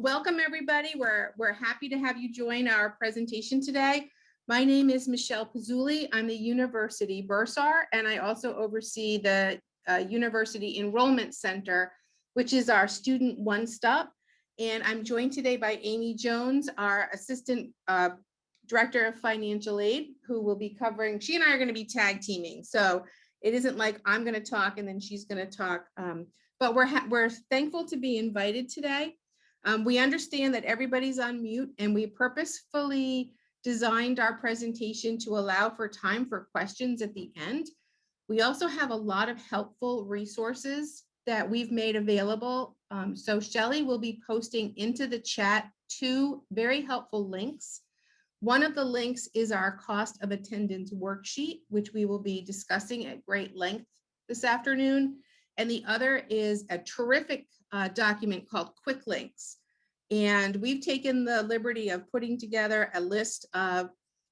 Welcome, everybody. We're happy to have you join our presentation today. My name is Michelle Pizzulli. I'm the University Bursar, and I also oversee the University Enrollment Center, which is our student one-stop. And I'm joined today by Amy Jones, our Assistant Director of Financial Aid, who will be covering, she and I are going to be tag teaming. So it isn't like I'm going to talk and then she's going to talk, but we're thankful to be invited today. We understand that everybody's on mute, and we purposefully designed our presentation to allow for time for questions at the end. We also have a lot of helpful resources that we've made available. So Shelley will be posting into the chat 2 very helpful links. One of the links is our cost of attendance worksheet, which we will be discussing at great length this afternoon. And the other is a terrific document called Quicklinks. And we've taken the liberty of putting together a list of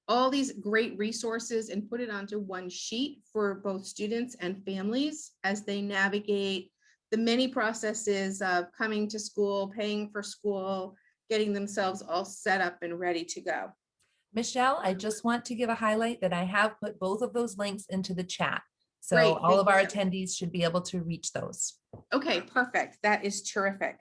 all these great resources and put it onto one sheet for both students and families as they navigate the many processes of coming to school, paying for school, getting themselves all set up and ready to go. Michelle, I just want to give a highlight that I have put both of those links into the chat. So Great, all of our thank you. attendees should be able to reach those. Okay, perfect. That is terrific.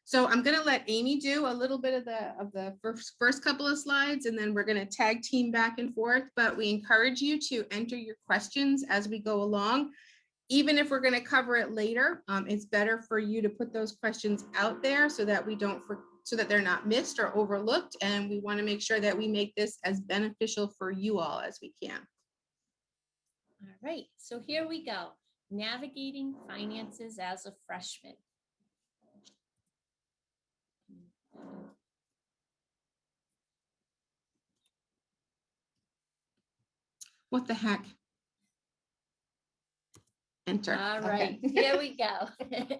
So I'm going to let Amy do a little bit of the first couple of slides, and then we're going to tag team back and forth. But we encourage you to enter your questions as we go along. Even if we're going to cover it later, it's better for you to put those questions out there so that so that they're not missed or overlooked. And we want to make sure that we make this as beneficial for you all as we can. All right, so here we go. Navigating finances as a freshman. What the heck? Enter. All right, Okay. Here we go.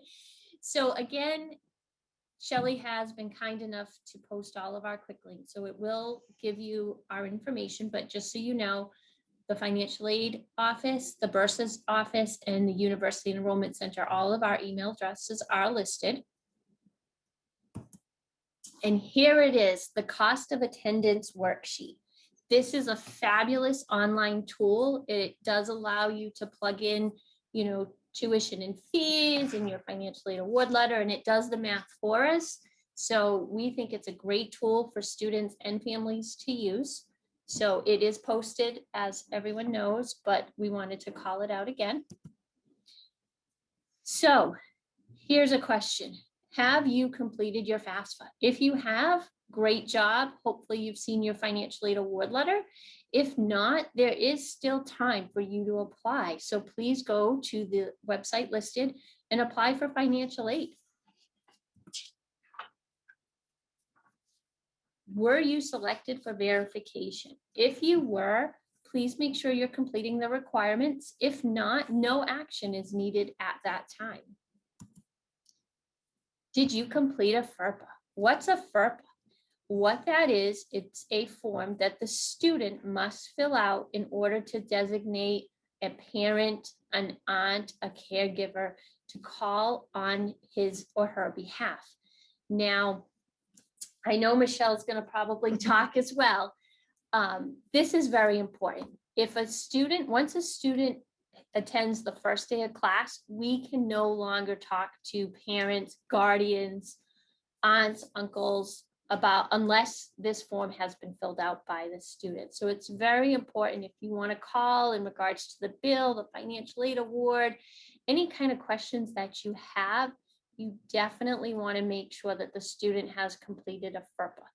So again, Shelley has been kind enough to post all of our quick links. So it will give you our information, but just so you know, the Financial Aid Office, the Bursar's office, and the University Enrollment Center, all of our email addresses are listed. And here it is, the cost of attendance worksheet. This is a fabulous online tool. It does allow you to plug in, tuition and fees and your financial aid award letter, and it does the math for us. So we think it's a great tool for students and families to use. So it is posted, as everyone knows, but we wanted to call it out again. So here's a question. Have you completed your FAFSA? If you have, great job. Hopefully you've seen your financial aid award letter. If not, there is still time for you to apply. So please go to the website listed and apply for financial aid. Were you selected for verification? If you were, please make sure you're completing the requirements. If not, no action is needed at that time. Did you complete a FERPA? What's a FERPA? What that is, it's a form that the student must fill out in order to designate a parent, an aunt, a caregiver to call on his or her behalf. Now, I know Michelle's going to probably talk as well. This is very important. Once a student attends the first day of class, we can no longer talk to parents, guardians, aunts, uncles unless this form has been filled out by the student. So it's very important if you want to call in regards to the bill, the financial aid award, any kind of questions that you have, you definitely want to make sure that the student has completed a FERPA.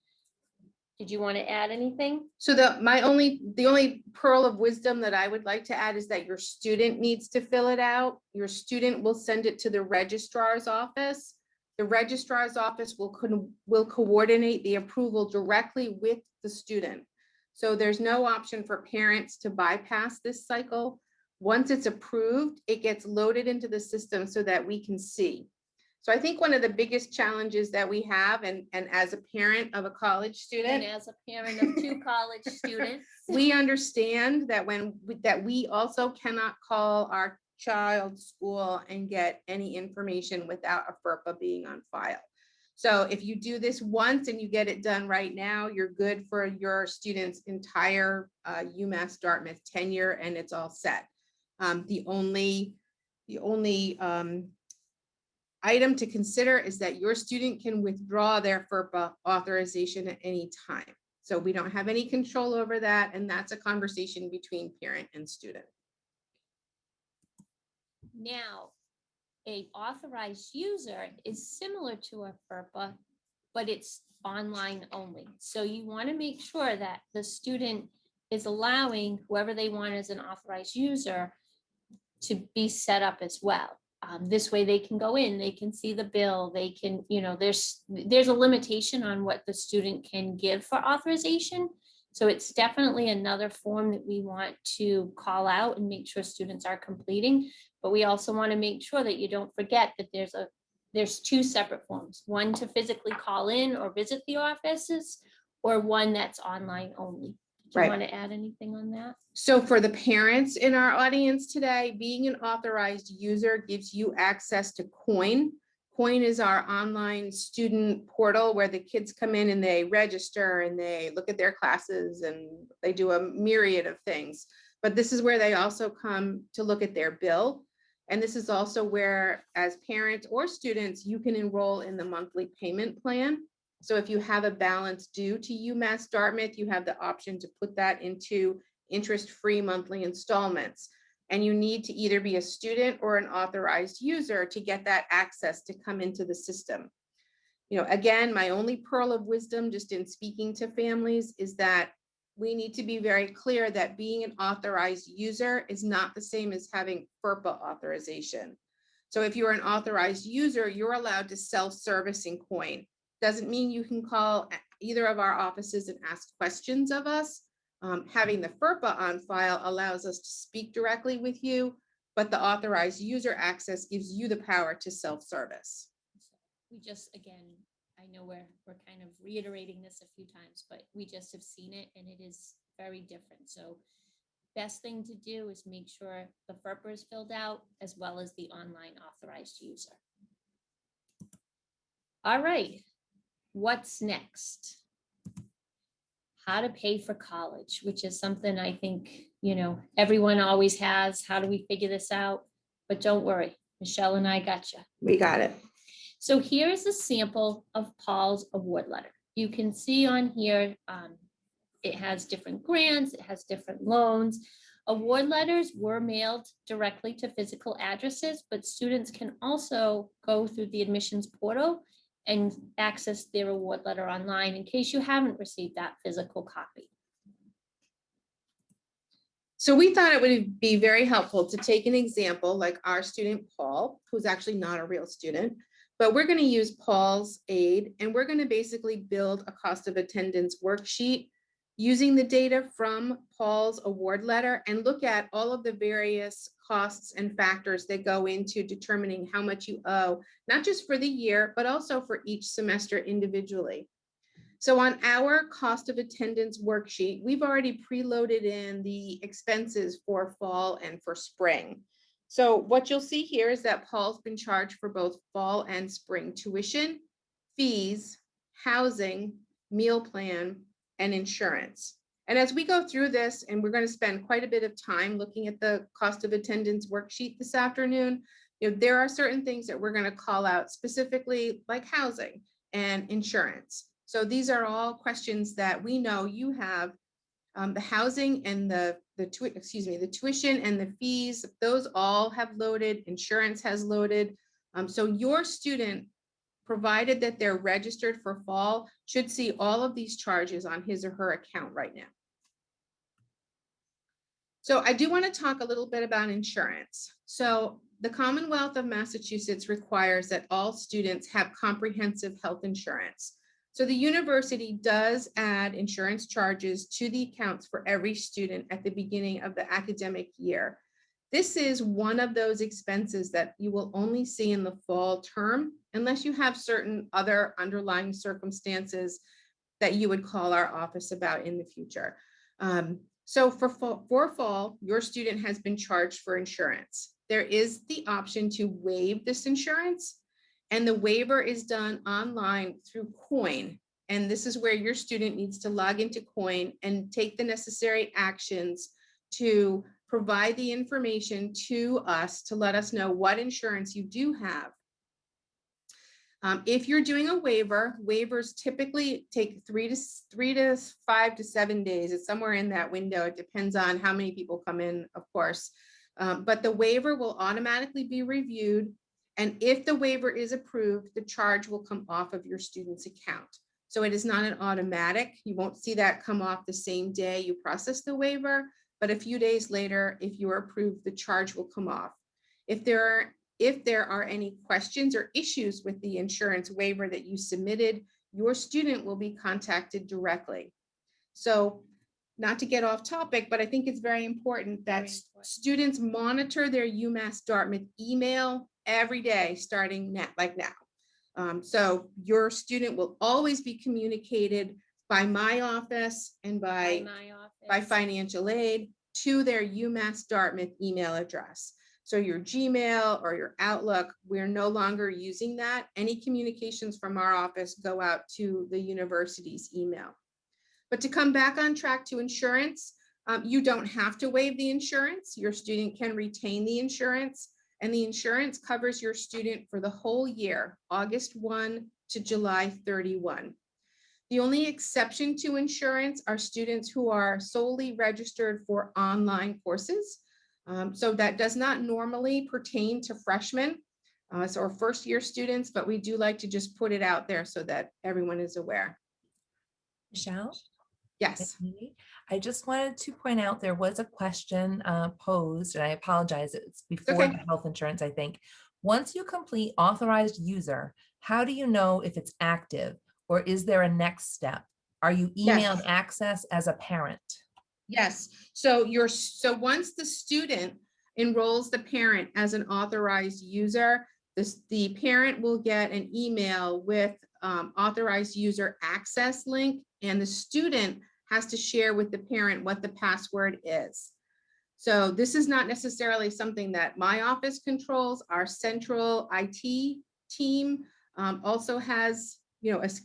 Did you want to add anything? So the only pearl of wisdom that I would like to add is that your student needs to fill it out. Your student will send it to the registrar's office. The registrar's office will coordinate the approval directly with the student. So there's no option for parents to bypass this cycle. Once it's approved, it gets loaded into the system so that we can see. So I think one of the biggest challenges that we have, and as a parent of a college student, And as a parent of 2 college students, we understand that that we also cannot call our child's school and get any information without a FERPA being on file. So if you do this once and you get it done right now, you're good for your student's entire UMass Dartmouth tenure, and it's all set. The only item to consider is that your student can withdraw their FERPA authorization at any time. So we don't have any control over that, and that's a conversation between parent and student. Now, a authorized user is similar to a FERPA, but it's online only. So you want to make sure that the student is allowing whoever they want as an authorized user to be set up as well. This way they can go in, they can see the bill, they can, there's a limitation on what the student can give for authorization. So it's definitely another form that we want to call out and make sure students are completing. But we also want to make sure that you don't forget that there's two separate forms, one to physically call in or visit the offices, or one that's online only. Do you Right. want to add anything on that? So for the parents in our audience today, being an authorized user gives you access to Coin. Coin is our online student portal where the kids come in and they register and they look at their classes and they do a myriad of things. But this is where they also come to look at their bill. And this is also where, as parents or students, you can enroll in the monthly payment plan. So if you have a balance due to UMass Dartmouth, you have the option to put that into interest-free monthly installments. And you need to either be a student or an authorized user to get that access to come into the system. Again, my only pearl of wisdom just in speaking to families is that we need to be very clear that being an authorized user is not the same as having FERPA authorization. So if you're an authorized user, you're allowed to self-service in Coin. Doesn't mean you can call either of our offices and ask questions of us. Having the FERPA on file allows us to speak directly with you, but the authorized user access gives you the power to self-service. We just, again, I know we're kind of reiterating this a few times, but we just have seen it and it is very different. So best thing to do is make sure the FERPA is filled out as well as the online authorized user. All right, what's next? How to pay for college, which is something I think, everyone always has. How do we figure this out? But don't worry, Michelle and I got you. We got it. So here's a sample of Paul's award letter. You can see on here, it has different grants, it has different loans. Award letters were mailed directly to physical addresses, but students can also go through the admissions portal and access their award letter online in case you haven't received that physical copy. So we thought it would be very helpful to take an example like our student Paul, who's actually not a real student, but we're going to use Paul's aid and we're going to basically build a cost of attendance worksheet using the data from Paul's award letter and look at all of the various costs and factors that go into determining how much you owe, not just for the year, but also for each semester individually. So on our cost of attendance worksheet, we've already preloaded in the expenses for fall and for spring. So what you'll see here is that Paul's been charged for both fall and spring tuition, fees, housing, meal plan, and insurance. And as we go through this, and we're going to spend quite a bit of time looking at the cost of attendance worksheet this afternoon, there are certain things that we're going to call out specifically, like housing and insurance. So these are all questions that we know you have. The housing and the tuition and the fees, those all have loaded, insurance has loaded. So your student, provided that they're registered for fall, should see all of these charges on his or her account right now. So I do want to talk a little bit about insurance. So the Commonwealth of Massachusetts requires that all students have comprehensive health insurance. So the university does add insurance charges to the accounts for every student at the beginning of the academic year. This is one of those expenses that you will only see in the fall term, unless you have certain other underlying circumstances that you would call our office about in the future. So for fall, your student has been charged for insurance. There is the option to waive this insurance. And the waiver is done online through Coin. And this is where your student needs to log into Coin and take the necessary actions to provide the information to us to let us know what insurance you do have. If you're doing a waiver, waivers typically take 3 to 5 to 7 days. It's somewhere in that window. It depends on how many people come in, of course. But the waiver will automatically be reviewed. And if the waiver is approved, the charge will come off of your student's account. So it is not an automatic. You won't see that come off the same day you process the waiver, but a few days later, if you are approved, the charge will come off. If there are any questions or issues with the insurance waiver that you submitted, your student will be contacted directly. So not to get off topic, but I think it's very important that students monitor their UMass Dartmouth email every day, starting now. So your student will always be communicated by my office and by financial aid to their UMass Dartmouth email address. So your Gmail or your Outlook, we're no longer using that. Any communications from our office go out to the university's email. But to come back on track to insurance, you don't have to waive the insurance. Your student can retain the insurance, and the insurance covers your student for the whole year, August 1 to July 31. The only exception to insurance are students who are solely registered for online courses. So that does not normally pertain to freshmen or first-year students, but we do like to just put it out there so that everyone is aware. Michelle? Yes. I just wanted to point out there was a question posed, and I apologize, it's before Okay. the health insurance, I think. Once you complete authorized user, how do you know if it's active, or is there a next step? Are you emailed access as a parent? Yes. So once the student enrolls the parent as an authorized user, the parent will get an email with authorized user access link, and the student has to share with the parent what the password is. So this is not necessarily something that my office controls. Our central IT team also has,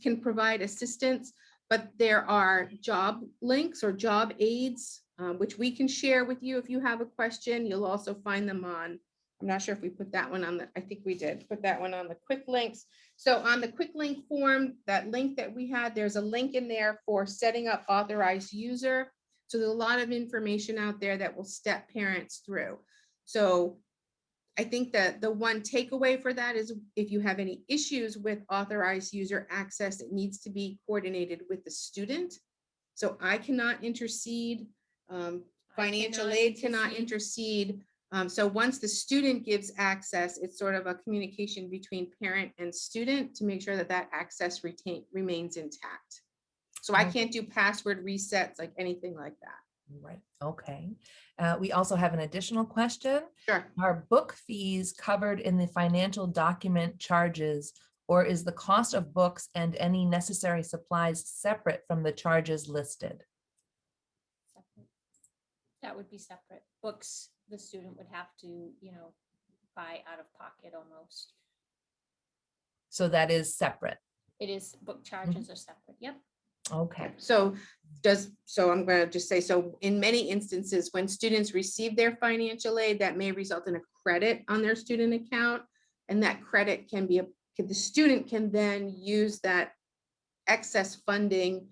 can provide assistance, but there are job links or job aids, which we can share with you if you have a question. You'll also find them on, I'm not sure if we put that one on I think we did put that one on the Quicklinks. So on the Quicklink form, that link that we had, there's a link in there for setting up authorized user. So there's a lot of information out there that will step parents through. So I think that the one takeaway for that is if you have any issues with authorized user access, it needs to be coordinated with the student. So I cannot intercede, financial aid cannot intercede. So once the student gives access, it's sort of a communication between parent and student to make sure that that access remains intact. So I can't do password resets, like anything like that. Right. Okay. We also have an additional question. Sure. Are book fees covered in the financial document charges, or is the cost of books and any necessary supplies separate from the charges listed? Separate. That would be separate. Books, the student would have to, buy out of pocket almost. So that is separate. It is, book charges are separate. Yep. Okay. So I'm going to just say, so in many instances, when students receive their financial aid, that may result in a credit on their student account. And that credit can be, the student can then use that excess funding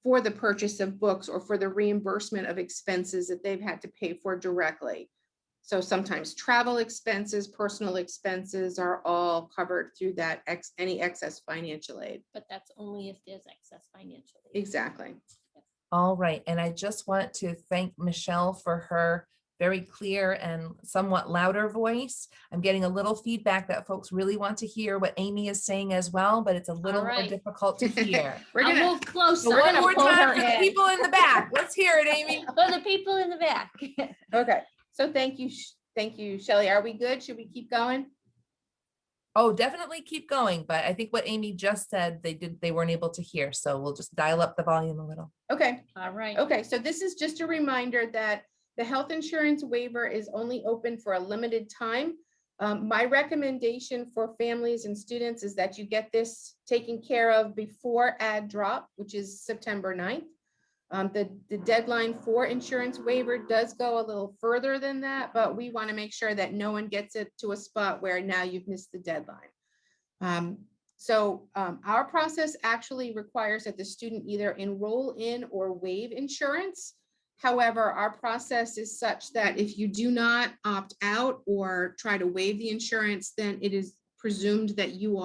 for the purchase of books or for the reimbursement of expenses that they've had to pay for directly. So sometimes travel expenses, personal expenses are all covered through that any excess financial aid. But that's only if there's excess financial aid. Exactly. All right. And I just want to thank Michelle for her very clear and somewhat louder voice. I'm getting a little feedback that folks really want to hear what Amy is saying as well, but it's a little more difficult to hear. We're going to move closer. So one more time for the people in the back. Let's hear it, Amy. For the people in the back. Okay. So thank you, Shelley. Are we good? Should we keep going? Oh, definitely keep going. But I think what Amy just said, they weren't able to hear. So we'll just dial up the volume a little. Okay. All right. Okay. So this is just a reminder that the health insurance waiver is only open for a limited time. My recommendation for families and students is that you get this taken care of before ad drop, which is September 9th. The deadline for insurance waiver does go a little further than that, but we want to make sure that no one gets it to a spot where now you've missed the deadline. Our process actually requires that the student either enroll in or waive insurance. However, our process is such that if you do not opt out or try to waive the insurance, then it is presumed that you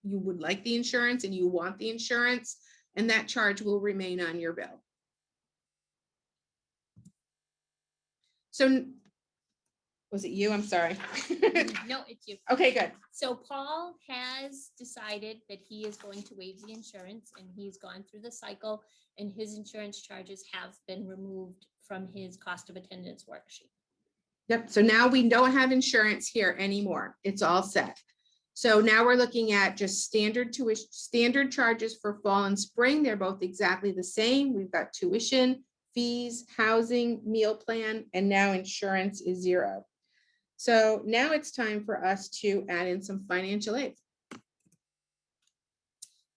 would like the insurance and you want the insurance, and that charge will remain on your bill. So, was it you? I'm sorry. No, it's you. Okay, good. So Paul has decided that he is going to waive the insurance, and he's gone through the cycle, and his insurance charges have been removed from his cost of attendance worksheet. Yep, so now we don't have insurance here anymore. It's all set. So now we're looking at just standard charges for fall and spring. They're both exactly the same. We've got tuition, fees, housing, meal plan, and now insurance is zero. So now it's time for us to add in some financial aid.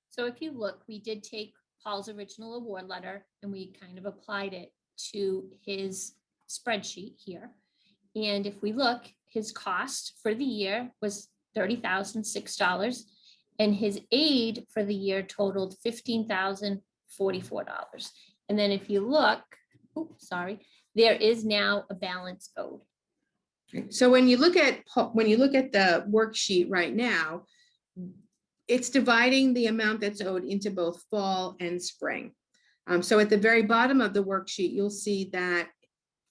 So if you look, we did take Paul's original award letter and we kind of applied it to his spreadsheet here. And if we look, his cost for the year was $30,006, and his aid for the year totaled $15,044. And then if you look, there is now a balance owed. So when you look at the worksheet right now, it's dividing the amount that's owed into both fall and spring. So at the very bottom of the worksheet, you'll see that,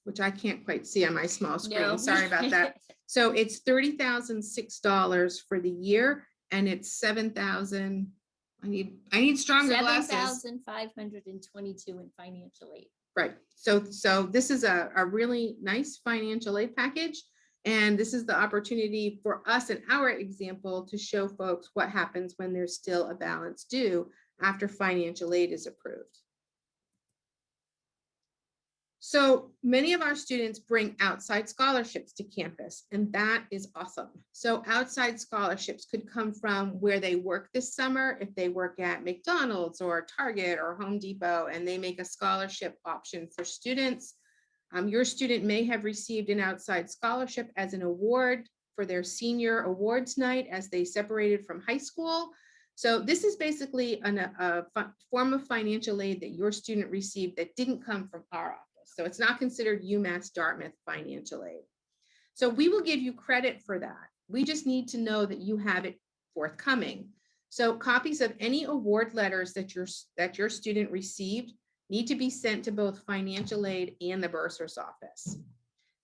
which I can't quite see on my small screen. No. Sorry about that. So it's $30,006 for the year, and it's $7,000. I need stronger glasses. $7,522 in financial aid. Right. So this is a really nice financial aid package. And this is the opportunity for us in our example to show folks what happens when there's still a balance due after financial aid is approved. So many of our students bring outside scholarships to campus, and that is awesome. So outside scholarships could come from where they work this summer. If they work at McDonald's or Target or Home Depot and they make a scholarship option for students, your student may have received an outside scholarship as an award for their senior awards night as they separated from high school. So this is basically a form of financial aid that your student received that didn't come from our office. So it's not considered UMass Dartmouth financial aid. So we will give you credit for that. We just need to know that you have it forthcoming. So copies of any award letters that your student received need to be sent to both financial aid and the Bursar's office.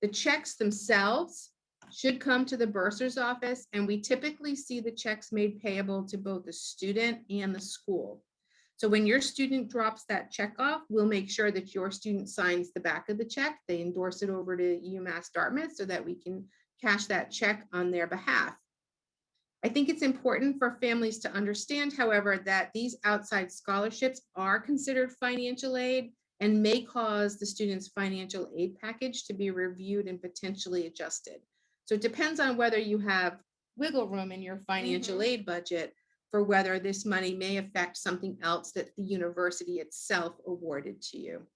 The checks themselves should come to the Bursar's office, and we typically see the checks made payable to both the student and the school. So when your student drops that check off, we'll make sure that your student signs the back of the check. They endorse it over to UMass Dartmouth so that we can cash that check on their behalf. I think it's important for families to understand, however, that these outside scholarships are considered financial aid and may cause the student's financial aid package to be reviewed and potentially adjusted. So it depends on whether you have wiggle room in your financial aid budget for whether this money may affect something else that the university itself awarded to you.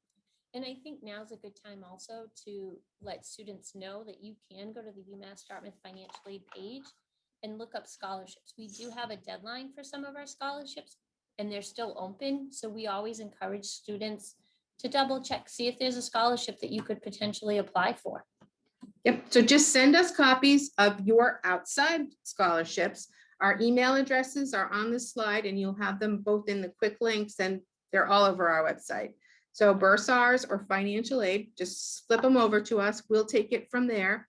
And I think now's a good time also to let students know that you can go to the UMass Dartmouth financial aid page and look up scholarships. We do have a deadline for some of our scholarships and they're still open. So we always encourage students to double check, see if there's a scholarship that you could potentially apply for. Yep, so just send us copies of your outside scholarships. Our email addresses are on the slide and you'll have them both in the Quicklinks and they're all over our website. So Bursars or financial aid, just flip them over to us. We'll take it from there.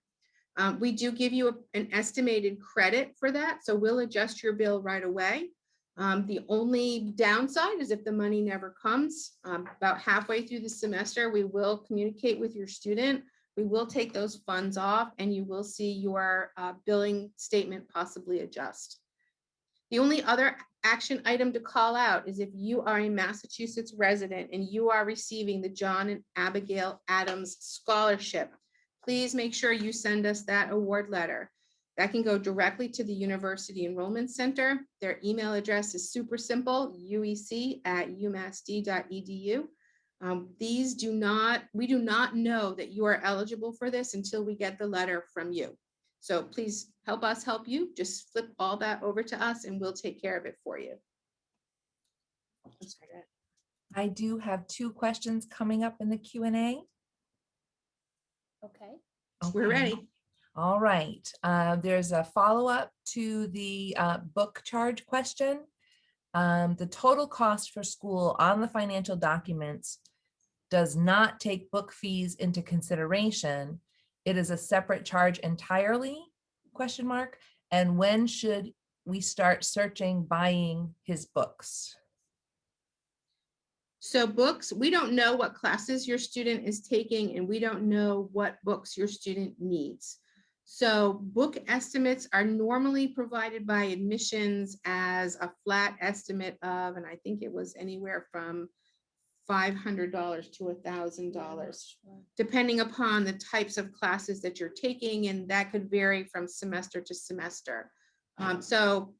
We do give you an estimated credit for that. So we'll adjust your bill right away. The only downside is if the money never comes, about halfway through the semester, we will communicate with your student. We will take those funds off and you will see your billing statement possibly adjust. The only other action item to call out is if you are a Massachusetts resident and you are receiving the John and Abigail Adams Scholarship, please make sure you send us that award letter. that can go directly to the University Enrollment Center. Their email address is super simple, uec@umassd.edu. We do not know that you are eligible for this until we get the letter from you. So please help us help you. Just flip all that over to us and we'll take care of it for you. I do have 2 questions coming up in the Q&A. Okay. We're ready. All right. There's a follow-up to the book charge question. The total cost for school on the financial documents does not take book fees into consideration. It is a separate charge entirely, ? And when should we start searching buying his books? So books, we don't know what classes your student is taking, and we don't know what books your student needs. So book estimates are normally provided by admissions as a flat estimate of, and I think it was anywhere from $500 to $1,000, depending upon the types of classes that you're taking, and that could vary from semester to semester. So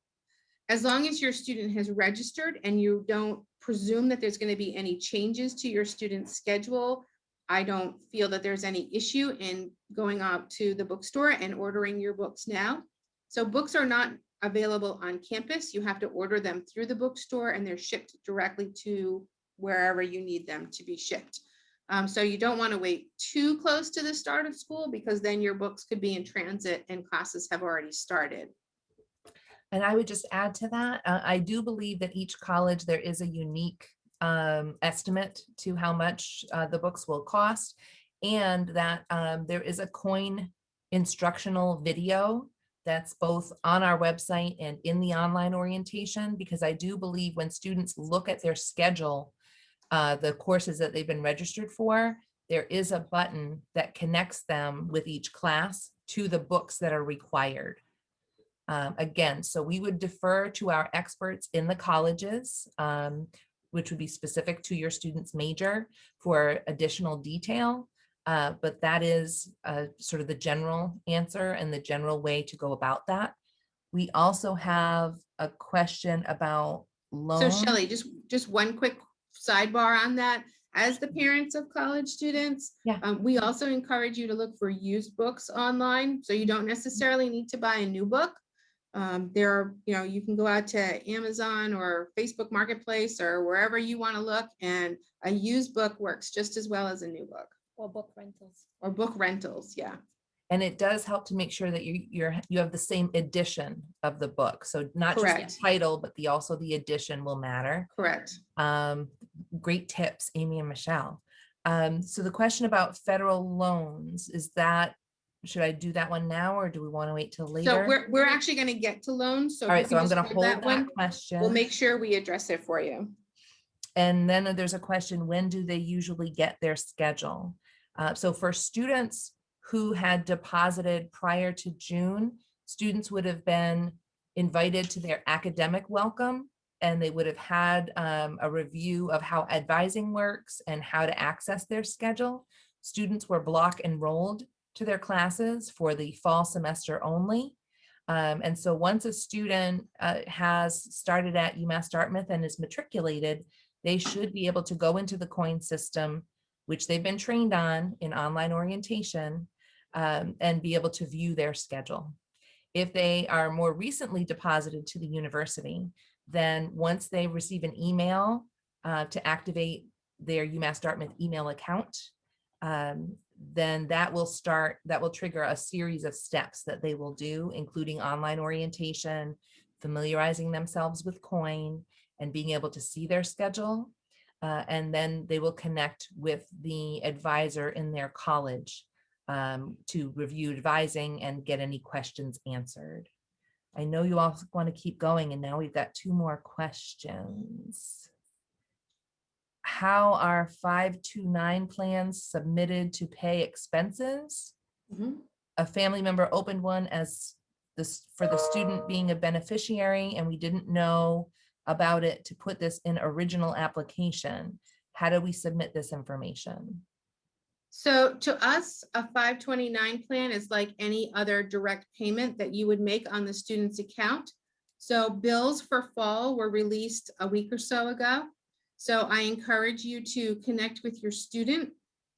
as long as your student has registered and you don't presume that there's going to be any changes to your student's schedule, I don't feel that there's any issue in going out to the bookstore and ordering your books now. So books are not available on campus. You have to order them through the bookstore and they're shipped directly to wherever you need them to be shipped. So you don't want to wait too close to the start of school, because then your books could be in transit and classes have already started. And I would just add to that, I do believe that each college, there is a unique estimate to how much the books will cost, and that there is a coin instructional video that's both on our website and in the online orientation, because I do believe when students look at their schedule, the courses that they've been registered for, there is a button that connects them with each class to the books that are required. Again, so we would defer to our experts in the colleges, which would be specific to your student's major, for additional detail. But that is sort of the general answer and the general way to go about that. We also have a question about So loans. Shelley, just one quick sidebar on that. As the parents of college students, Yeah. We also encourage you to look for used books online. So you don't necessarily need to buy a new book. There are, you can go out to Amazon or Facebook Marketplace or wherever you want to look, and a used book works just as well as a new book. Or book rentals. Or book rentals, yeah. And it does help to make sure that you have the same edition of the book. So not Correct. just the title, but also the edition will matter. Correct. Great tips, Amy and Michelle. So the question about federal loans, should I do that one now, or do we want to wait till later? So we're actually going to get to loans. So all right, so I'm going to hold that one question. We'll make sure we address it for you. And then there's a question, when do they usually get their schedule? So for students who had deposited prior to June, students would have been invited to their academic welcome, and they would have had a review of how advising works and how to access their schedule. Students were block enrolled to their classes for the fall semester only. And so once a student has started at UMass Dartmouth and is matriculated, they should be able to go into the coin system, which they've been trained on in online orientation, and be able to view their schedule. If they are more recently deposited to the university, then once they receive an email to activate their UMass Dartmouth email account, then that will trigger a series of steps that they will do, including online orientation, familiarizing themselves with coin, and being able to see their schedule. And then they will connect with the advisor in their college to review advising and get any questions answered. I know you all want to keep going, and now we've got 2 more questions. How are 529 plans submitted to pay expenses? Mhm. A family member opened one as this for the student being a beneficiary, and we didn't know about it to put this in original application. How do we submit this information? So to us, a 529 plan is like any other direct payment that you would make on the student's account. So bills for fall were released a week or so ago. So I encourage you to connect with your student,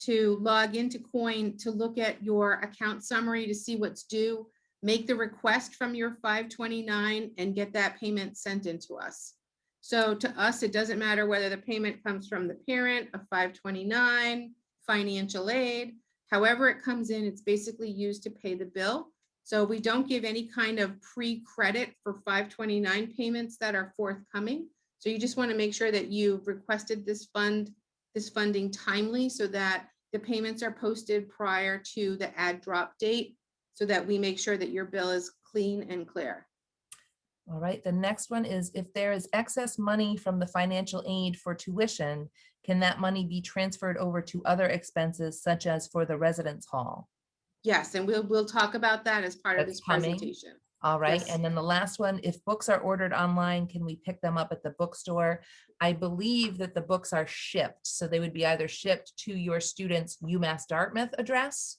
to log into Coin, to look at your account summary to see what's due, make the request from your 529 and get that payment sent into us. So to us, it doesn't matter whether the payment comes from the parent, a 529, financial aid, however it comes in, it's basically used to pay the bill. So we don't give any kind of pre-credit for 529 payments that are forthcoming. So you just want to make sure that you've requested this funding timely so that the payments are posted prior to the add drop date so that we make sure that your bill is clean and clear. All right, the next one is if there is excess money from the financial aid for tuition, can that money be transferred over to other expenses such as for the residence hall? Yes, and we'll talk about that as part of That's this coming. presentation. All right, Yes. and then the last one, if books are ordered online, can we pick them up at the bookstore? I believe that the books are shipped, so they would be either shipped to your student's UMass Dartmouth address,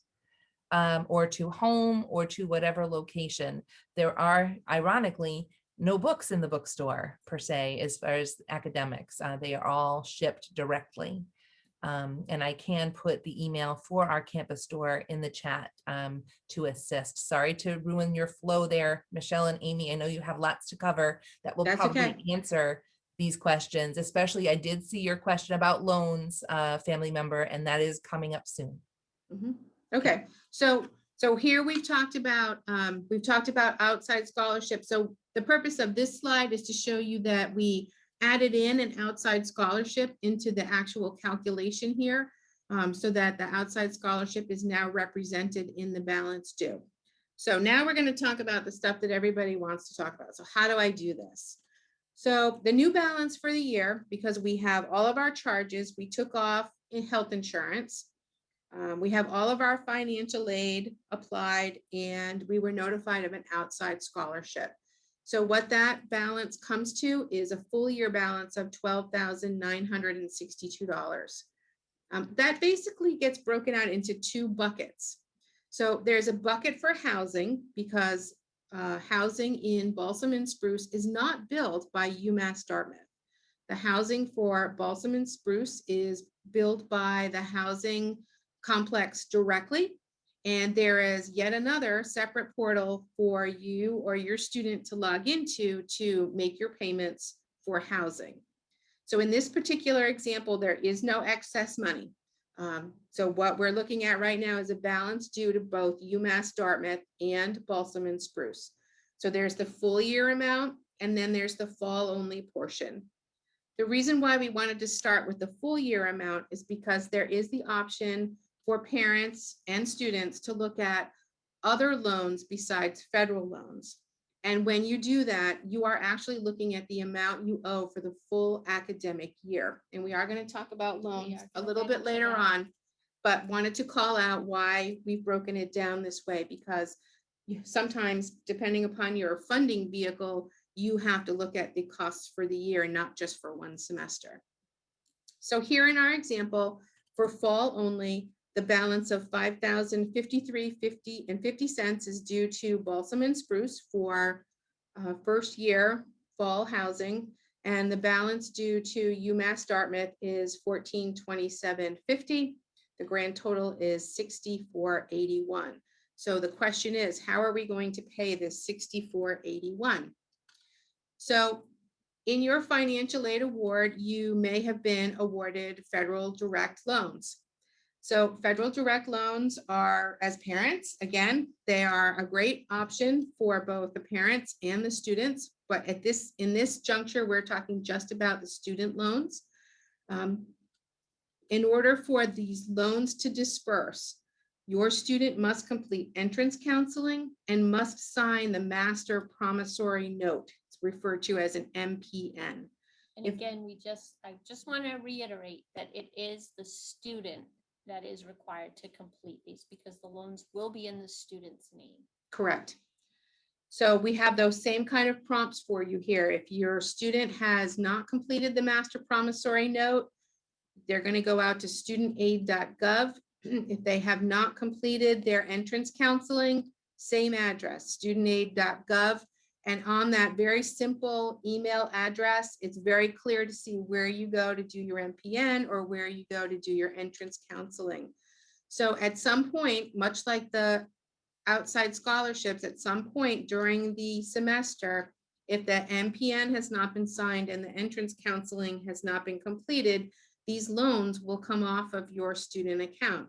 or to home, or to whatever location. There are, ironically, no books in the bookstore per se, as far as academics. They are all shipped directly. And I can put the email for our campus store in the chat to assist. Sorry to ruin your flow there, Michelle and Amy. I know you have lots to cover that will That's probably okay. answer these questions. Especially, I did see your question about loans, family member, and that is coming up soon. Mhm. Okay, so here we've talked about outside scholarship. So the purpose of this slide is to show you that we added in an outside scholarship into the actual calculation here, so that the outside scholarship is now represented in the balance due. So now we're going to talk about the stuff that everybody wants to talk about. So how do I do this? So the new balance for the year, because we have all of our charges, we took off in health insurance. We have all of our financial aid applied, and we were notified of an outside scholarship. So what that balance comes to is a full year balance of $12,962. That basically gets broken out into two buckets. So there's a bucket for housing because housing in Balsam and Spruce is not billed by UMass Dartmouth. The housing for Balsam and Spruce is billed by the housing complex directly. And there is yet another separate portal for you or your student to log into to make your payments for housing. So in this particular example, there is no excess money. So what we're looking at right now is a balance due to both UMass Dartmouth and Balsam and Spruce. So there's the full year amount, and then there's the fall only portion. The reason why we wanted to start with the full year amount is because there is the option for parents and students to look at other loans besides federal loans. And when you do that, you are actually looking at the amount you owe for the full academic year. And we are going to talk about loans a little bit later on, but wanted to call out why we've broken it down this way, because sometimes, depending upon your funding vehicle, you have to look at the costs for the year and not just for one semester. So here in our example, for fall only, the balance of $5,053.50 is due to Balsam and Spruce for first year fall housing, and the balance due to UMass Dartmouth is $1,427.50. The grand total is $64.81. So the question is, how are we going to pay this $64.81? So in your financial aid award, you may have been awarded federal direct loans. So federal direct loans are, as parents, again, they are a great option for both the parents and the students. But in this juncture, we're talking just about the student loans. In order for these loans to disperse, your student must complete entrance counseling and must sign the master promissory note. It's referred to as an MPN. And again, I just want to reiterate that it is the student that is required to complete these, because the loans will be in the student's name. Correct. So we have those same kind of prompts for you here. If your student has not completed the master promissory note, they're going to go out to studentaid.gov If they have not completed their entrance counseling, same address, studentaid.gov. And on that very simple email address, it's very clear to see where you go to do your MPN or where you go to do your entrance counseling. So at some point, much like the outside scholarships, at some point during the semester, if the MPN has not been signed and the entrance counseling has not been completed, these loans will come off of your student account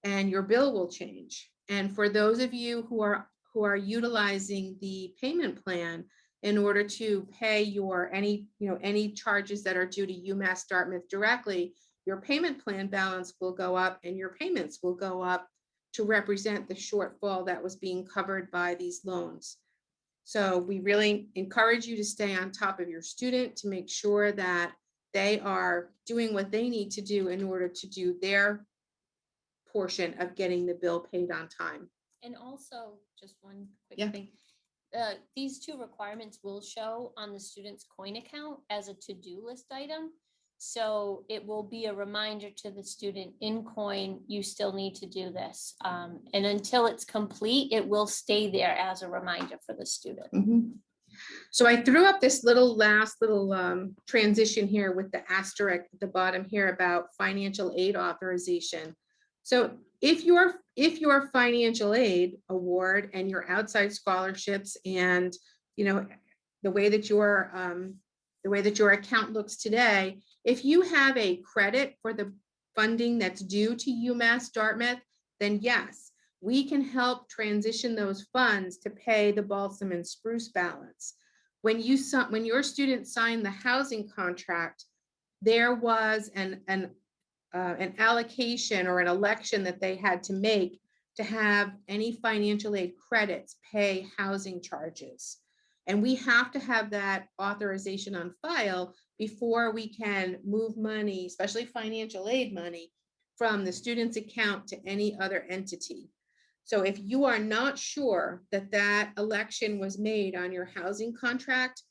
and your bill will change. And for those of you who are utilizing the payment plan in order to pay your any charges that are due to UMass Dartmouth directly, your payment plan balance will go up and your payments will go up to represent the shortfall that was being covered by these loans. So we really encourage you to stay on top of your student to make sure that they are doing what they need to do in order to do their portion of getting the bill paid on time. And also, just one quick Yeah. thing. These two requirements will show on the student's coin account as a to-do list item. So it will be a reminder to the student in coin, you still need to do this. And until it's complete, it will stay there as a reminder for the student. Mm-hmm. So I threw up this last little transition here with the asterisk at the bottom here about financial aid authorization. So if your financial aid award and your outside scholarships and the way that your account looks today, if you have a credit for the funding that's due to UMass Dartmouth, then yes, we can help transition those funds to pay the balsam and spruce balance. When your student signed the housing contract, there was an allocation or an election that they had to make to have any financial aid credits pay housing charges. And we have to have that authorization on file before we can move money, especially financial aid money, from the student's account to any other entity. So if you are not sure that that election was made on your housing contract,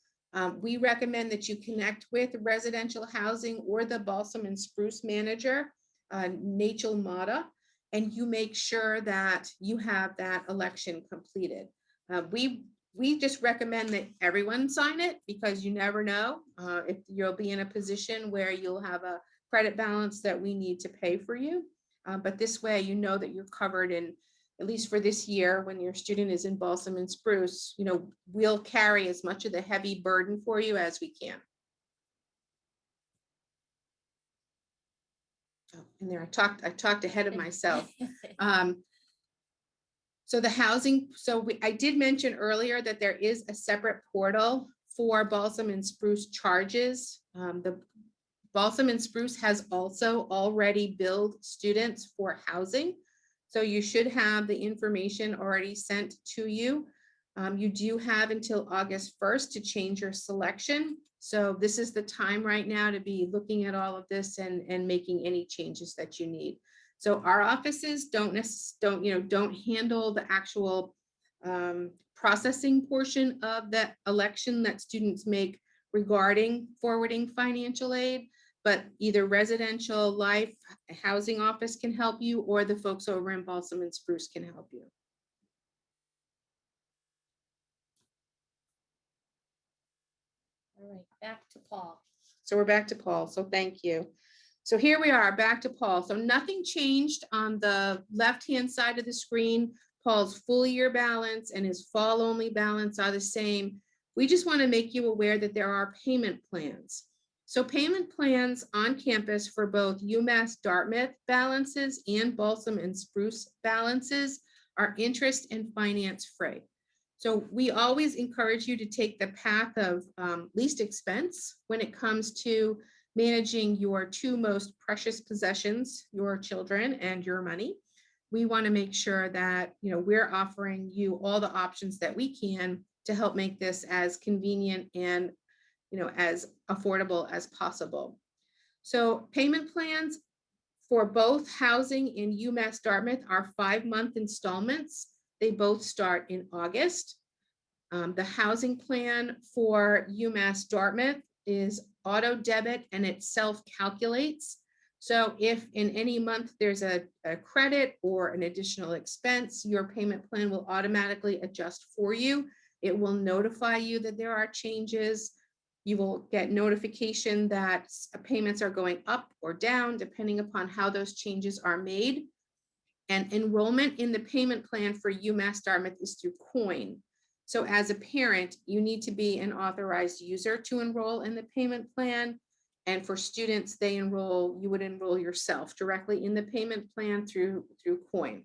we recommend that you connect with residential housing or the balsam and spruce manager, Nachel Mata, and you make sure that you have that election completed. We just recommend that everyone sign it because you never know if you'll be in a position where you'll have a credit balance that we need to pay for you. But this way, you know that you're covered in, at least for this year, when your student is in balsam and spruce, we'll carry as much of the heavy burden for you as we can. Oh, and there, I talked ahead of myself. So the housing, I did mention earlier that there is a separate portal for balsam and spruce charges. The balsam and spruce has also already billed students for housing. So you should have the information already sent to you. You do have until August 1st to change your selection. So this is the time right now to be looking at all of this and making any changes that you need. So our offices don't handle the actual processing portion of that election that students make regarding forwarding financial aid, but either residential life housing office can help you or the folks over in Balsam and Spruce can help you. All right, back to Paul. So we're back to Paul. So thank you. So here we are back to Paul. So nothing changed on the left-hand side of the screen. Paul's full year balance and his fall only balance are the same. We just want to make you aware that there are payment plans. So payment plans on campus for both UMass Dartmouth balances and Balsam and Spruce balances are interest and finance free. So we always encourage you to take the path of least expense when it comes to managing your two most precious possessions, your children and your money. We want to make sure that we're offering you all the options that we can to help make this as convenient and as affordable as possible. So payment plans for both housing in UMass Dartmouth are 5-month installments. They both start in August. The housing plan for UMass Dartmouth is auto debit and it self-calculates. So if in any month there's a credit or an additional expense, your payment plan will automatically adjust for you. It will notify you that there are changes. You will get notification that payments are going up or down depending upon how those changes are made. And enrollment in the payment plan for UMass Dartmouth is through Coin. So as a parent, you need to be an authorized user to enroll in the payment plan. And for students, you would enroll yourself directly in the payment plan through Coin.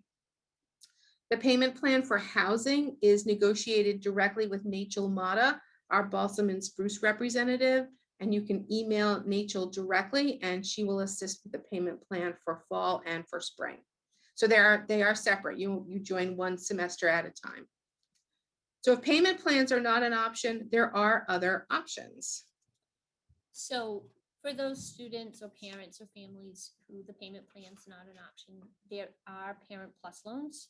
The payment plan for housing is negotiated directly with Nachel Mata, our Balsam and Spruce representative, and you can email Nachel directly and she will assist with the payment plan for fall and for spring. So they are separate. You join one semester at a time. So if payment plans are not an option, there are other options. So for those students or parents or families who the payment plan is not an option, there are Parent Plus loans.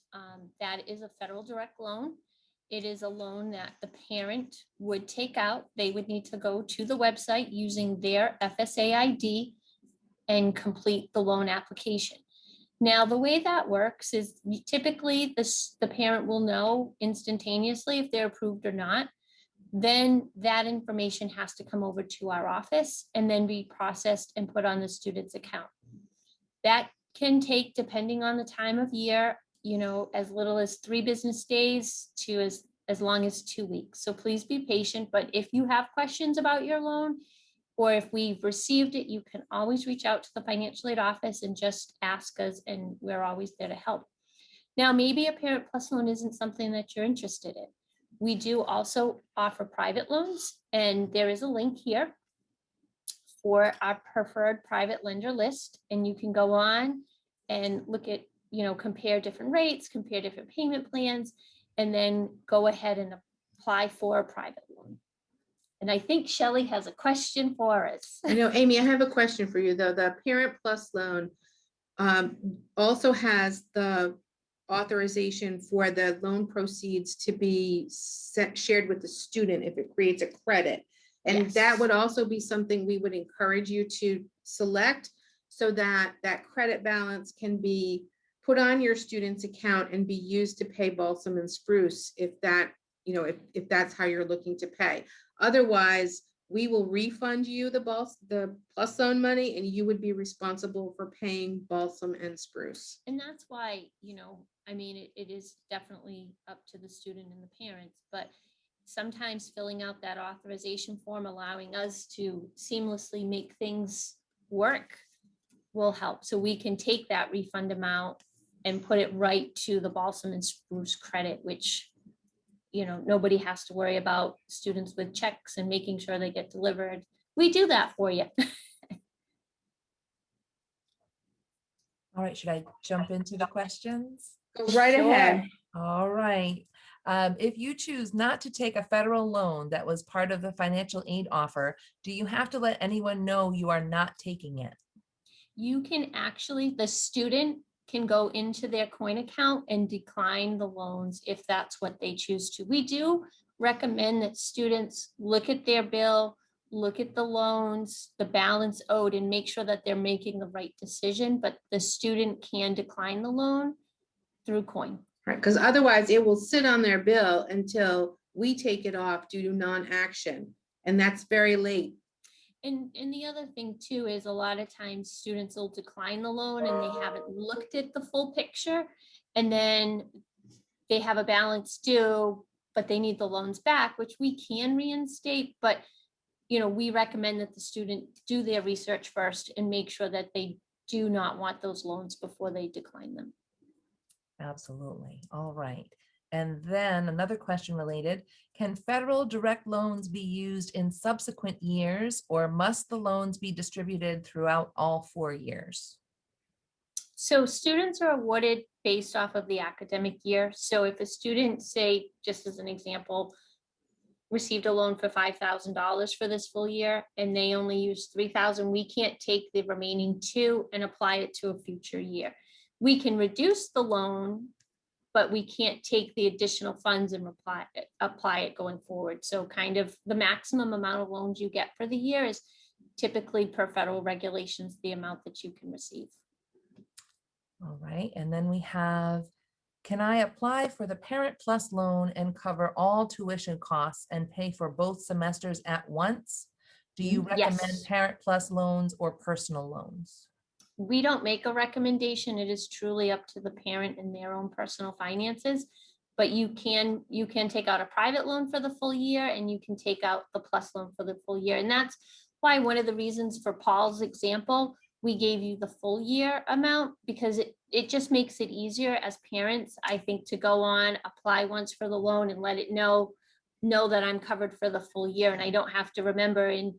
That is a federal direct loan. It is a loan that the parent would take out. They would need to go to the website using their FSA ID and complete the loan application. Now, the way that works is typically the parent will know instantaneously if they're approved or not. Then that information has to come over to our office and then be processed and put on the student's account. That can take, depending on the time of year, as little as 3 business days to as long as 2 weeks. So please be patient. But if you have questions about your loan, or if we've received it, you can always reach out to the financial aid office and just ask us, and we're always there to help. Now, maybe a Parent Plus loan isn't something that you're interested in. We do also offer private loans, and there is a link here for our preferred private lender list, and you can go on and look at, compare different rates, compare different payment plans, and then go ahead and apply for a private loan. And I think Shelley has a question for us. I know, Amy, I have a question for you though. The Parent Plus loan also has the authorization for the loan proceeds to be shared with the student if it creates a credit. And Yes. that would also be something we would encourage you to select so that that credit balance can be put on your student's account and be used to pay Balsam and Spruce if that, if that's how you're looking to pay. Otherwise, we will refund you the Plus loan money and you would be responsible for paying Balsam and Spruce. And that's why, it is definitely up to the student and the parents, but sometimes filling out that authorization form, allowing us to seamlessly make things work will help. So we can take that refund amount and put it right to the Balsam and Spruce credit, which nobody has to worry about students with checks and making sure they get delivered. We do that for you. All right, should I jump into the questions? Go right ahead. All right. If you choose not to take a federal loan that was part of the financial aid offer, do you have to let anyone know you are not taking it? You can actually, the student can go into their Coin account and decline the loans if that's what they choose to. We do recommend that students look at their bill, look at the loans, the balance owed, and make sure that they're making the right decision, but the student can decline the loan through Coin. Right, because otherwise it will sit on their bill until we take it off due to non-action, and that's very late. And the other thing too is a lot of times students will decline the loan and they haven't looked at the full picture, and then they have a balance due, but they need the loans back, which we can reinstate, but we recommend that the student do their research first and make sure that they do not want those loans before they decline them. Absolutely. All right. And then another question related, can federal direct loans be used in subsequent years, or must the loans be distributed throughout all 4 years? So students are awarded based off of the academic year. So if a student, say, just as an example, received a loan for $5,000 for this full year and they only use $3,000, we can't take the remaining $2,000 and apply it to a future year. We can reduce the loan, but we can't take the additional funds and apply it going forward. So kind of the maximum amount of loans you get for the year is typically per federal regulations, the amount that you can receive. All right, and then we have, can I apply for the Parent Plus loan and cover all tuition costs and pay for both semesters at once? Do you recommend Yes. Parent Plus loans or personal loans? We don't make a recommendation. It is truly up to the parent and their own personal finances. But you can take out a private loan for the full year, and you can take out the plus loan for the full year. And that's why one of the reasons for Paul's example, we gave you the full year amount, because it just makes it easier as parents, I think, to go on, apply once for the loan and let it know that I'm covered for the full year. And I don't have to remember in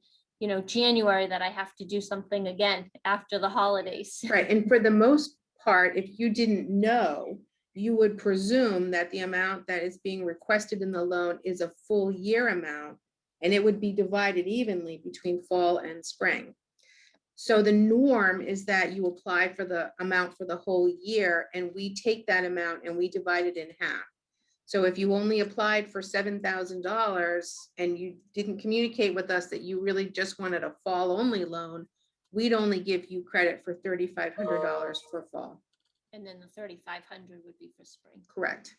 January that I have to do something again after the holidays. Right, and for the most part, if you didn't know, you would presume that the amount that is being requested in the loan is a full year amount, and it would be divided evenly between fall and spring. So the norm is that you apply for the amount for the whole year, and we take that amount and we divide it in half. So if you only applied for $7,000 and you didn't communicate with us that you really just wanted a fall only loan, we'd only give you credit for $3,500 for fall. And then the 3,500 would be for spring. Correct.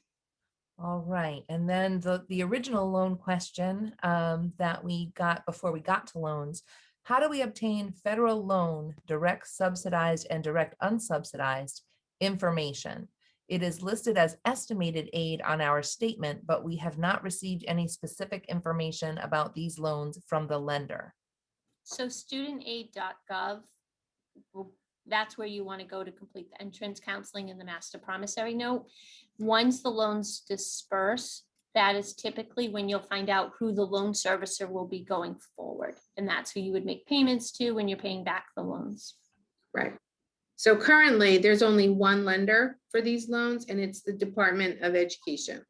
All right, and then the original loan question that we got before we got to loans, how do we obtain federal loan, direct subsidized and direct unsubsidized information? It is listed as estimated aid on our statement, but we have not received any specific information about these loans from the lender. So studentaid.gov, that's where you want to go to complete the entrance counseling and the master promissory note. Once the loans disperse, that is typically when you'll find out who the loan servicer will be going forward. And that's who you would make payments to when you're paying back the loans. Right. So currently, there's only one lender for these loans, and it's the Department of Education.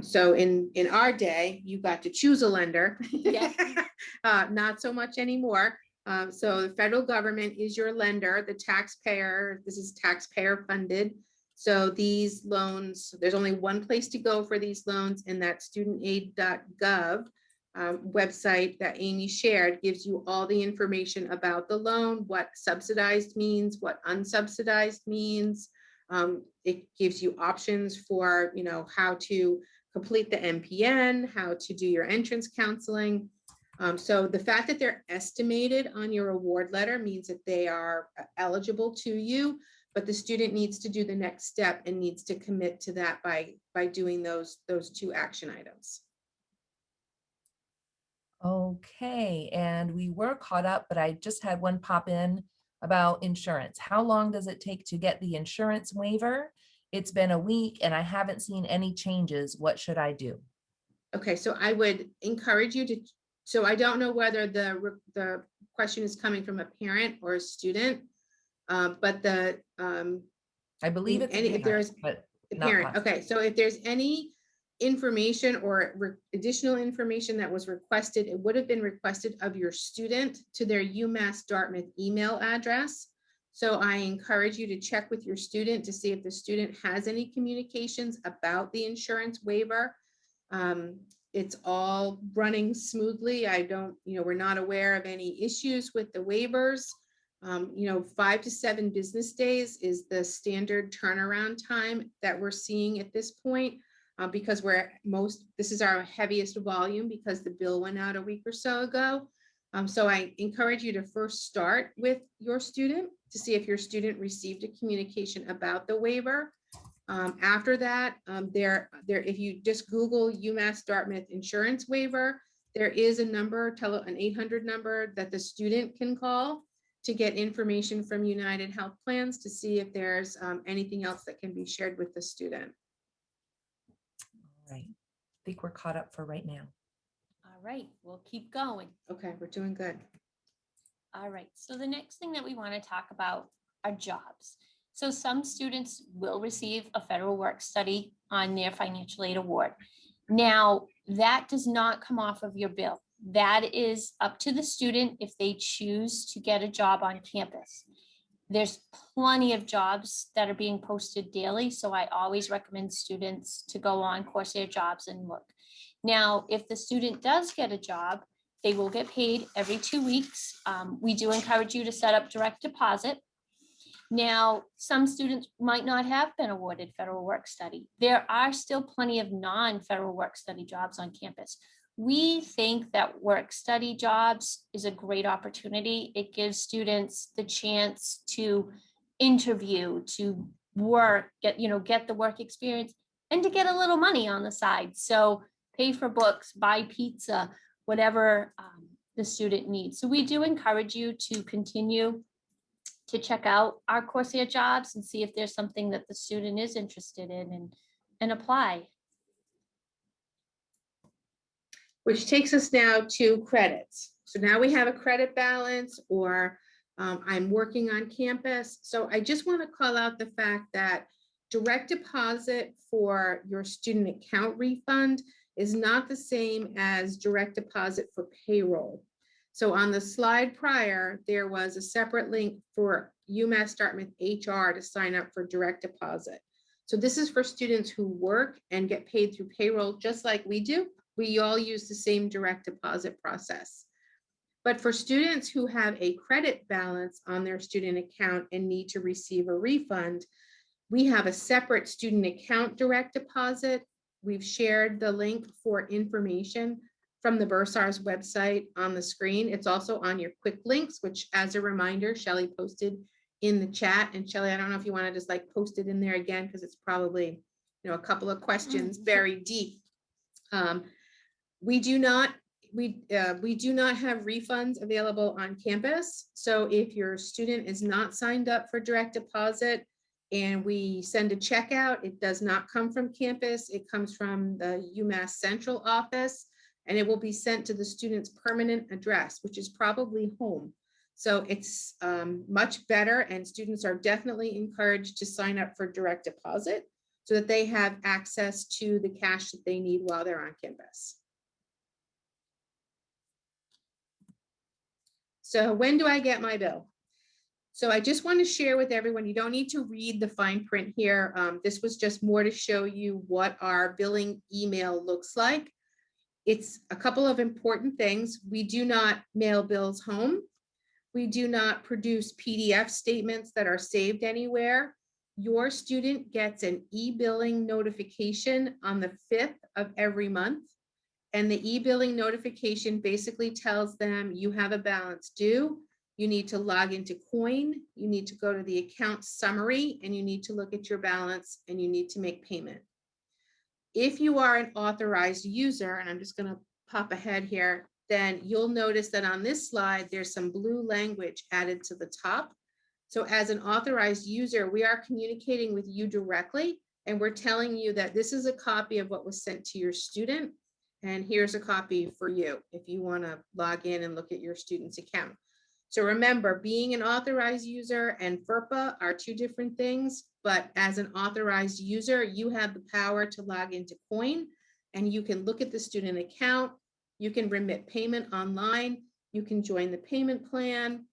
So in our day, you got to choose a lender. Yeah. Not so much anymore. So the federal government is your lender, the taxpayer, this is taxpayer funded. So these loans, there's only one place to go for these loans, and that studentaid.gov website that Amy shared gives you all the information about the loan, what subsidized means, what unsubsidized means. It gives you options for, how to complete the MPN, how to do your entrance counseling. So the fact that they're estimated on your award letter means that they are eligible to you, but the student needs to do the next step and needs to commit to that by doing those two action items. Okay, and we were caught up, but I just had one pop in about insurance. How long does it take to get the insurance waiver? It's been a week and I haven't seen any changes. What should I do? Okay, so I would encourage you to, so I don't know whether the question is coming from a parent or a student, but I believe it's if there's but the not parent. us. Okay, so if there's any information or additional information that was requested, it would have been requested of your student to their UMass Dartmouth email address. So I encourage you to check with your student to see if the student has any communications about the insurance waiver. It's all running smoothly. We're not aware of any issues with the waivers. 5 to 7 business days is the standard turnaround time that we're seeing at this point, because this is our heaviest volume because the bill went out a week or so ago. So I encourage you to first start with your student to see if your student received a communication about the waiver. After that, if you just Google UMass Dartmouth insurance waiver, there is a number, an 800 number that the student can call to get information from United Health Plans to see if there's anything else that can be shared with the student. All right, I think we're caught up for right now. All right, we'll keep going. Okay, we're doing good. All right, so the next thing that we want to talk about are jobs. So some students will receive a federal work study on their financial aid award. Now, that does not come off of your bill. That is up to the student if they choose to get a job on campus. There's plenty of jobs that are being posted daily, so I always recommend students to go on Coursera Jobs and look. Now, if the student does get a job, They will get paid every 2 weeks. We do encourage you to set up direct deposit. Now, some students might not have been awarded federal work study. There are still plenty of non-federal work study jobs on campus. We think that work study jobs is a great opportunity. It gives students the chance to interview, to work, get the work experience, and to get a little money on the side. So pay for books, buy pizza, whatever the student needs. So we do encourage you to continue to check out our Corsair jobs and see if there's something that the student is interested in and apply. Which takes us now to credits. So now we have a credit balance, or I'm working on campus. So I just want to call out the fact that direct deposit for your student account refund is not the same as direct deposit for payroll. So on the slide prior, there was a separate link for UMass Dartmouth HR to sign up for direct deposit. So this is for students who work and get paid through payroll, just like we do. We all use the same direct deposit process. But for students who have a credit balance on their student account and need to receive a refund, we have a separate student account direct deposit. We've shared the link for information from the Bursar's website on the screen. It's also on your Quicklinks, which, as a reminder, Shelley posted in the chat. And Shelley, I don't know if you want to just like post it in there again, because it's probably, a couple of questions very deep. We do not have refunds available on campus. So if your student is not signed up for direct deposit and we send a check out, it does not come from campus. It comes from the UMass Central office, and it will be sent to the student's permanent address, which is probably home. So it's much better, and students are definitely encouraged to sign up for direct deposit so that they have access to the cash that they need while they're on campus. So when do I get my bill? So I just want to share with everyone, you don't need to read the fine print here. This was just more to show you what our billing email looks like. It's a couple of important things. We do not mail bills home. We do not produce PDF statements that are saved anywhere. Your student gets an e-billing notification on the 5th of every month. And the e-billing notification basically tells them you have a balance due. You need to log into Coin. You need to go to the account summary, and you need to look at your balance, and you need to make payment. If you are an authorized user, and I'm just going to pop ahead here, then you'll notice that on this slide, there's some blue language added to the top. So as an authorized user, we are communicating with you directly, and we're telling you that this is a copy of what was sent to your student. And here's a copy for you if you want to log in and look at your student's account. So remember, being an authorized user and FERPA are two different things, but as an authorized user, you have the power to log into Coin, and you can look at the student account. You can remit payment online. You can join the payment plan.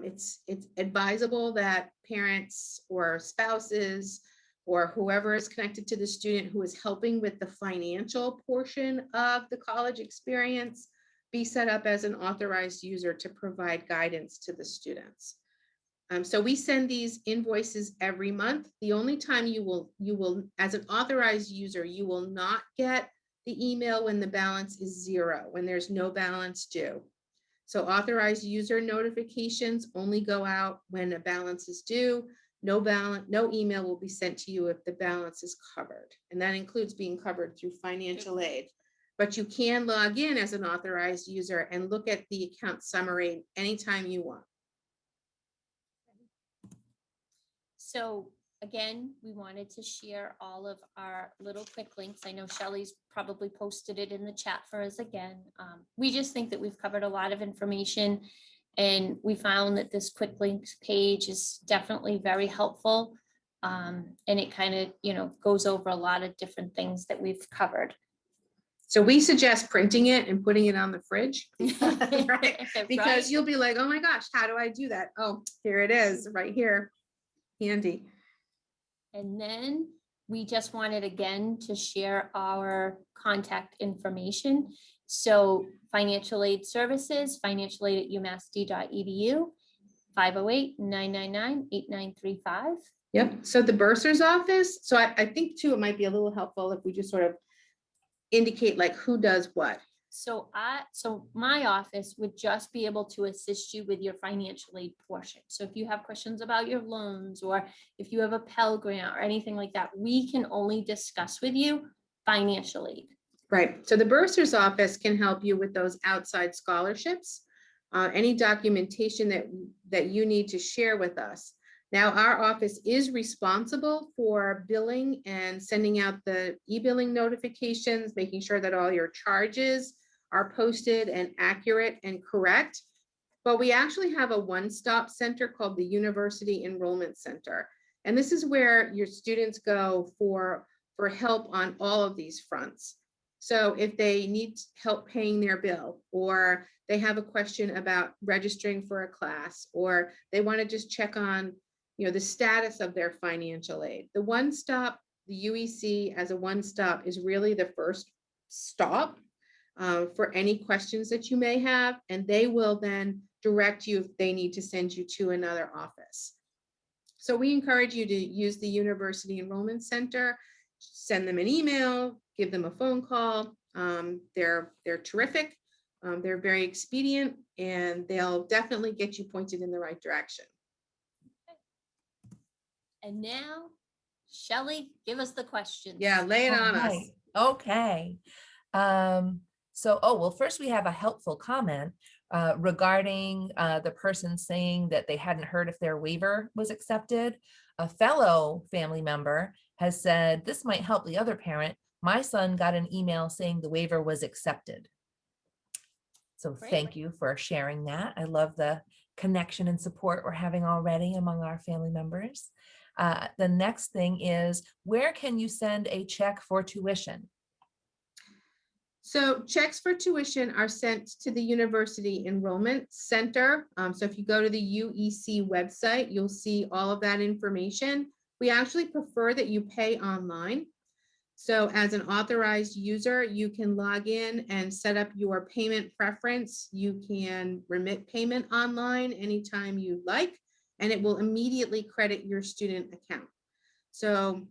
It's advisable that parents or spouses or whoever is connected to the student who is helping with the financial portion of the college experience be set up as an authorized user to provide guidance to the students. So we send these invoices every month. The only time you will, as an authorized user, you will not get the email when the balance is 0, when there's no balance due. So authorized user notifications only go out when a balance is due. No email will be sent to you if the balance is covered. And that includes being covered through financial aid. But you can log in as an authorized user and look at the account summary anytime you want. So again, we wanted to share all of our little quick links. I know Shelley's probably posted it in the chat for us again. We just think that we've covered a lot of information, and we found that this quick links page is definitely very helpful. And it kind of, goes over a lot of different things that we've covered. So we suggest printing it and putting it on the fridge, right? Because Right. You'll be like, oh my gosh, how do I do that? Oh, here it is right here, handy. And then we just wanted again to share our contact information. So financial aid services, financial aid at umassd.edu, 508-999-8935. Yep, so the bursar's office, so I think too, it might be a little helpful if we just sort of indicate like who does what. So my office would just be able to assist you with your financial aid portion. So if you have questions about your loans, or if you have a Pell Grant or anything like that, we can only discuss with you financial aid. Right, so the bursar's office can help you with those outside scholarships, any documentation that you need to share with us. Now, our office is responsible for billing and sending out the e-billing notifications, making sure that all your charges are posted and accurate and correct. But we actually have a one-stop center called the University Enrollment Center. And this is where your students go for help on all of these fronts. So if they need help paying their bill, or they have a question about registering for a class, or they want to just check on, the status of their financial aid, the one-stop, the UEC as a one-stop is really the first stop for any questions that you may have, and they will then direct you if they need to send you to another office. So we encourage you to use the University Enrollment Center, send them an email, give them a phone call. They're terrific. They're very expedient, and they'll definitely get you pointed in the right direction. And now, Shelley, give us the questions. Yeah, lay it on us. Right. Okay. Well, first we have a helpful comment regarding the person saying that they hadn't heard if their waiver was accepted. A fellow family member has said, this might help the other parent. My son got an email saying the waiver was accepted. So Great. Thank you for sharing that. I love the connection and support we're having already among our family members. The next thing is, where can you send a check for tuition? So checks for tuition are sent to the University Enrollment Center. So if you go to the UEC website, you'll see all of that information. We actually prefer that you pay online. So as an authorized user, you can log in and set up your payment preference. You can remit payment online anytime you like, and it will immediately credit your student account. So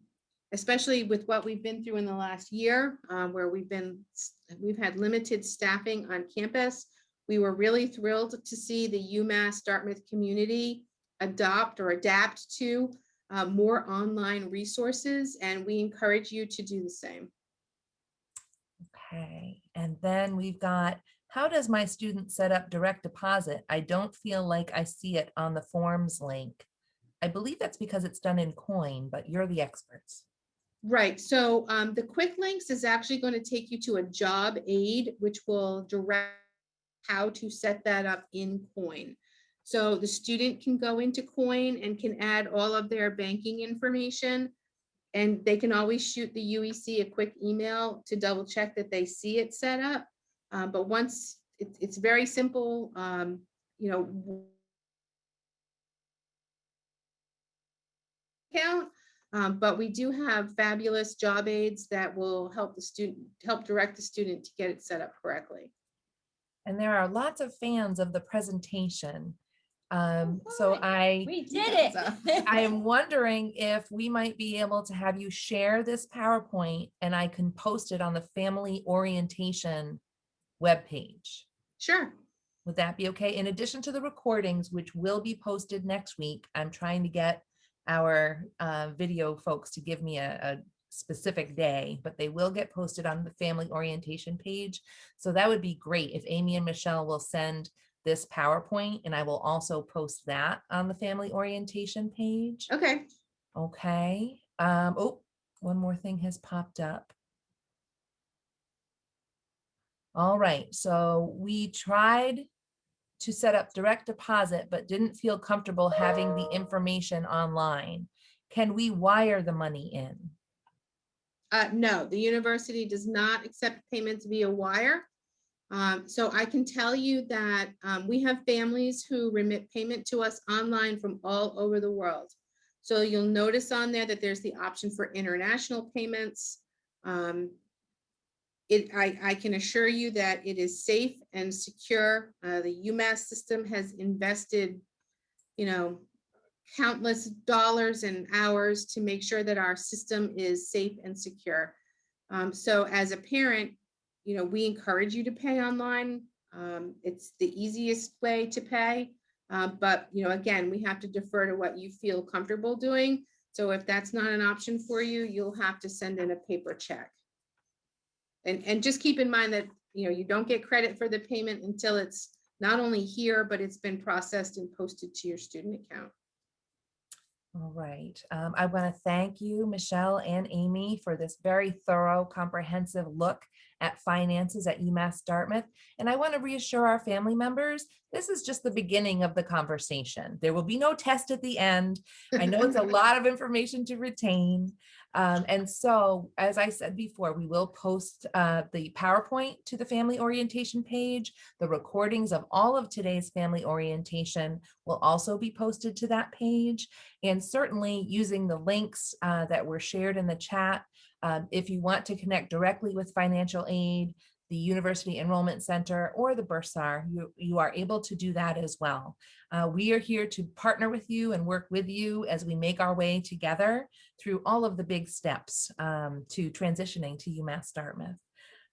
especially with what we've been through in the last year, where we've had limited staffing on campus, we were really thrilled to see the UMass Dartmouth community adapt to more online resources, and we encourage you to do the same. Okay, and then we've got, how does my student set up direct deposit? I don't feel like I see it on the forms link. I believe that's because it's done in coin, but you're the experts. Right, so the Quicklinks is actually going to take you to a job aid, which will direct how to set that up in coin. So the student can go into coin and can add all of their banking information, and they can always shoot the UEC a quick email to double check that they see it set up. But once it's very simple, account. But we do have fabulous job aids that will help direct the student to get it set up correctly. And there are lots of fans of the presentation. We did it. I am wondering if we might be able to have you share this PowerPoint and I can post it on the family orientation webpage. Sure. Would that be okay? In addition to the recordings, which will be posted next week, I'm trying to get our video folks to give me a specific day, but they will get posted on the family orientation page. So that would be great if Amy and Michelle will send this PowerPoint, and I will also post that on the family orientation page. Okay. Okay. Oh, one more thing has popped up. All right, so we tried to set up direct deposit, but didn't feel comfortable having the information online. Can we wire the money in? No, the university does not accept payments via wire. So I can tell you that we have families who remit payment to us online from all over the world. So you'll notice on there that there's the option for international payments. I can assure you that it is safe and secure. The UMass system has invested, countless dollars and hours to make sure that our system is safe and secure. So as a parent, we encourage you to pay online. It's the easiest way to pay. But, again, we have to defer to what you feel comfortable doing. So if that's not an option for you, you'll have to send in a paper check. And just keep in mind that, you don't get credit for the payment until it's not only here, but it's been processed and posted to your student account. All right. I want to thank you, Michelle and Amy, for this very thorough, comprehensive look at finances at UMass Dartmouth. And I want to reassure our family members, this is just the beginning of the conversation. There will be no test at the end. I know it's a lot of information to retain. And so, as I said before, we will post the PowerPoint to the family orientation page. The recordings of all of today's family orientation will also be posted to that page. And certainly using the links that were shared in the chat, if you want to connect directly with financial aid, the University Enrollment Center, or the Bursar, you are able to do that as well. We are here to partner with you and work with you as we make our way together through all of the big steps to transitioning to UMass Dartmouth.